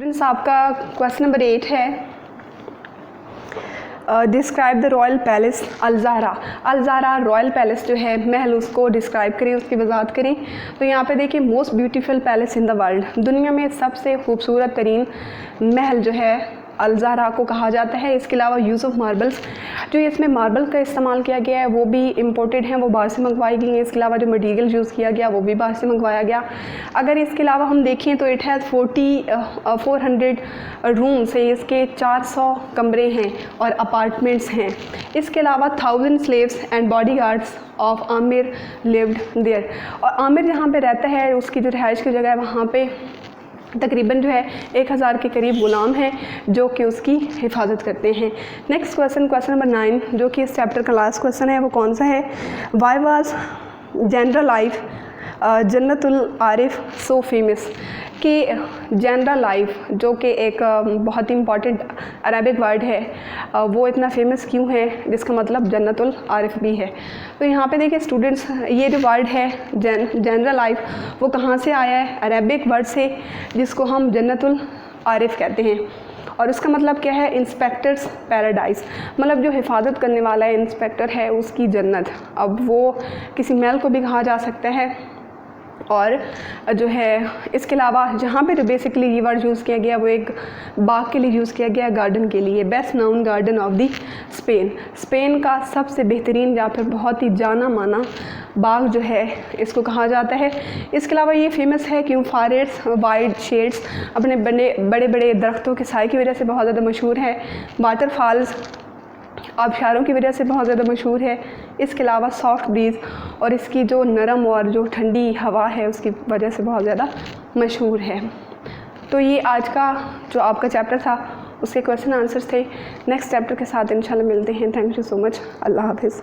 Students, आपका question number 8 है, describe the royal palace Al-Zahra royal palace जो है महल, उसको डिस्क्राइब करें, उसकी वजाहत करें। तो यहाँ पे देखिए, most beautiful palace in the world, दुनिया में सबसे खूबसूरत तरीन महल जो है अल-ज़हरा को कहा जाता है। इसके अलावा यूज़ ऑफ मार्बल्स, जो इसमें मार्बल का इस्तेमाल किया गया है वो भी इम्पोर्टेड हैं, वो बाहर से मंगवाई गई हैं। इसके अलावा जो मटीरियल यूज़ किया गया वो भी बाहर से मंगवाया गया। अगर इसके अलावा हम देखें तो इट हैज़ 400 रूम्स है, इसके 400 कमरे हैं और अपार्टमेंट्स हैं। इसके अलावा 1000 slaves and bodyguards of Amir lived there, और आमिर जहाँ पे रहता है उसकी जो रिहाइश की जगह है वहाँ पे तकरीबन जो है 1000 के करीब ग़ुलाम हैं जो कि उसकी हिफाजत करते हैं। नेक्स्ट क्वेश्चन नंबर 9, जो कि इस चैप्टर का लास्ट क्वेश्चन है, वो कौन सा है? Why was Generalife Jannatul Arif so famous, कि जनरल लाइफ जो कि एक बहुत ही इम्पॉर्टेंट अरबिक वर्ड है, वो इतना फेमस क्यों है, जिसका मतलब जन्नतुल आरिफ भी है। तो यहाँ पे देखिए स्टूडेंट्स, ये जो वर्ड है जनरल लाइफ, वो कहाँ से आया है? अरबिक वर्ड से, जिसको हम जन्नतुल आरिफ कहते हैं, और उसका मतलब क्या है? इंस्पेक्टर्स पैराडाइज, मतलब जो हिफाजत करने वाला है, इंस्पेक्टर है, उसकी जन्नत। अब वो किसी महल को भी कहा जा सकता है, और जो है इसके अलावा जहाँ पे जो बेसिकली ये वर्ड यूज़ किया गया वो एक बाग के लिए यूज़ किया गया, गार्डन के लिए। Best noun garden of the Spain का सबसे बेहतरीन या फिर बहुत ही जाना माना बाग जो है इसको कहा जाता है। इसके अलावा ये फेमस है क्यों? फॉर इट्स वाइड शेड्स, अपने बड़े बड़े दरख्तों के साए की वजह से बहुत ज़्यादा मशहूर है। वाटरफॉल्स, आबशारों की वजह से बहुत ज़्यादा मशहूर है। इसके अलावा सॉफ्ट ब्रीज़, और इसकी जो नरम और जो ठंडी हवा है उसकी वजह से बहुत ज़्यादा मशहूर है। तो ये आज का जो आपका चैप्टर था उसके क्वेश्चन आंसर्स थे। नेक्स्ट चैप्टर के साथ इंशाल्लाह मिलते हैं। Thank you so much. अल्लाह हाफिज़।